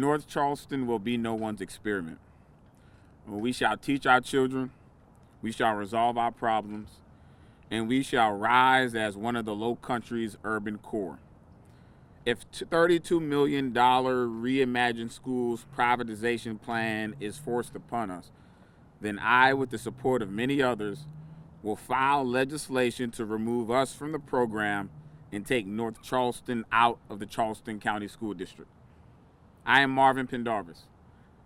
North Charleston will be no one's experiment. We shall teach our children, we shall resolve our problems, and we shall rise as one of the Low Country's urban core. If $32 million Reimagine Schools privatization plan is forced upon us, then I, with the support of many others, will file legislation to remove us from the program and take North Charleston out of the Charleston County School District. I am Marvin Pendarvis.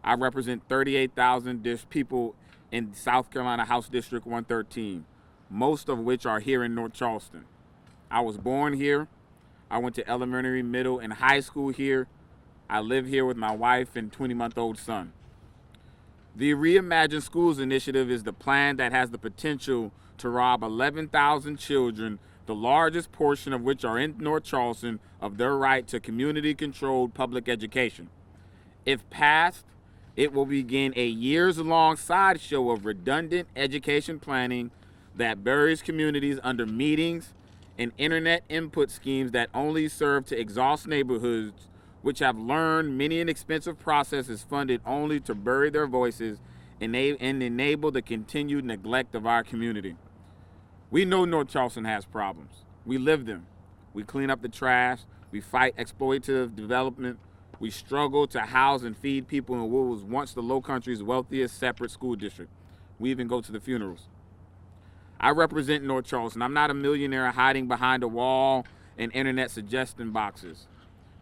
I represent 38,000 people in South Carolina House District 113, most of which are here in North Charleston. I was born here. I went to elementary, middle, and high school here. I live here with my wife and 20-month-old son. The Reimagine Schools initiative is the plan that has the potential to rob 11,000 children, the largest portion of which are in North Charleston, of their right to community-controlled public education. If passed, it will begin a years-long sideshow of redundant education planning that buries communities under meetings and internet input schemes that only serve to exhaust neighborhoods which have learned many an expensive process is funded only to bury their voices and enable the continued neglect of our community. We know North Charleston has problems. We live them. We clean up the trash. We fight exploitative development. We struggle to house and feed people in what was once the Low Country's wealthiest separate school district. We even go to the funerals. I represent North Charleston. I'm not a millionaire hiding behind a wall and internet suggestion boxes.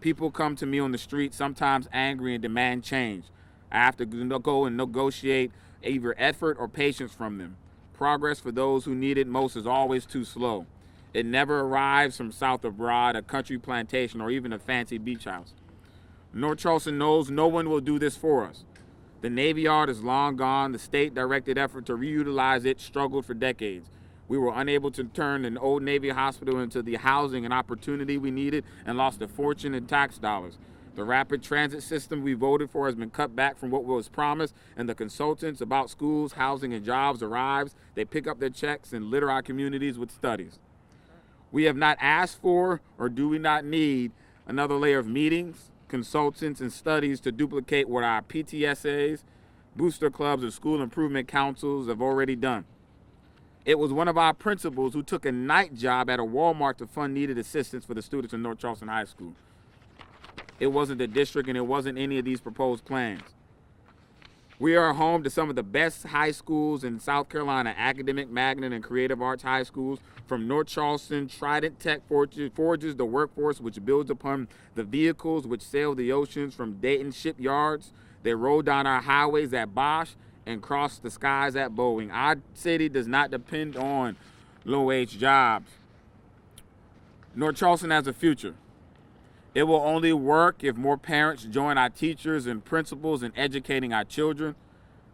People come to me on the street, sometimes angry, and demand change. I have to go and negotiate either effort or patience from them. Progress for those who need it most is always too slow. It never arrives from south of Broad, a country plantation, or even a fancy beach house. North Charleston knows no one will do this for us. The Navy Yard is long gone. The state-directed effort to reutilize it struggled for decades. We were unable to turn an old Navy hospital into the housing and opportunity we needed and lost a fortune in tax dollars. The rapid transit system we voted for has been cut back from what was promised, and the consultants about schools, housing, and jobs arrives. They pick up their checks and litter our communities with studies. We have not asked for, or do we not need, another layer of meetings, consultants, and studies to duplicate what our PTSAs, booster clubs, and school improvement councils have already done. It was one of our principals who took a night job at a Walmart to fund needed assistance for the students in North Charleston High School. It wasn't the district, and it wasn't any of these proposed plans. We are home to some of the best high schools in South Carolina, academic, magnet, and creative arts high schools. From North Charleston, Trident Tech forges the workforce which builds upon the vehicles which sail the oceans. From Dayton shipyards, they roll down our highways at Bosch and cross the skies at Boeing. Our city does not depend on low-wage jobs. North Charleston has a future. It will only work if more parents join our teachers and principals in educating our children.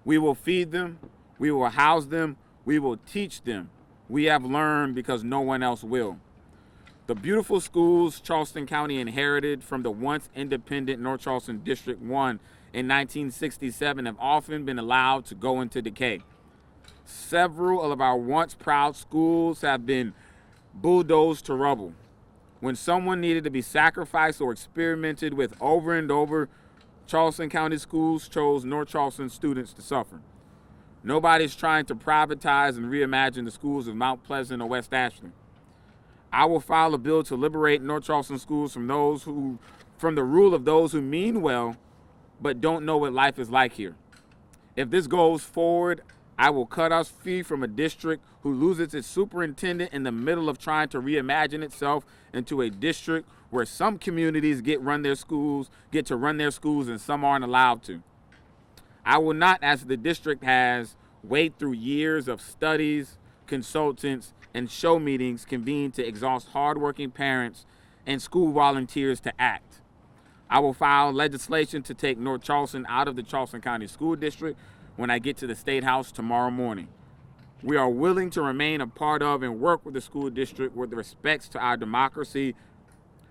We will feed them. We will house them. We will teach them. We have learned because no one else will. The beautiful schools Charleston County inherited from the once independent North Charleston District 1 in 1967 have often been allowed to go into decay. Several of our once proud schools have been bulldozed to rubble. When someone needed to be sacrificed or experimented with over and over, Charleston County Schools chose North Charleston students to suffer. Nobody's trying to privatize and reimagine the schools of Mount Pleasant or West Ashland. I will file a bill to liberate North Charleston schools from the rule of those who mean well but don't know what life is like here. If this goes forward, I will cut us free from a district who loses its superintendent in the middle of trying to reimagine itself into a district where some communities get to run their schools and some aren't allowed to. I will not, as the district has, wait through years of studies, consultants, and show meetings convened to exhaust hardworking parents and school volunteers to act. I will file legislation to take North Charleston out of the Charleston County School District when I get to the State House tomorrow morning. We are willing to remain a part of and work with the school district with respect to our democracy.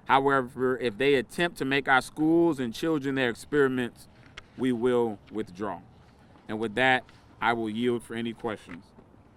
However, if they attempt to make our schools and children their experiments, we will withdraw. And with that, I will yield for any questions.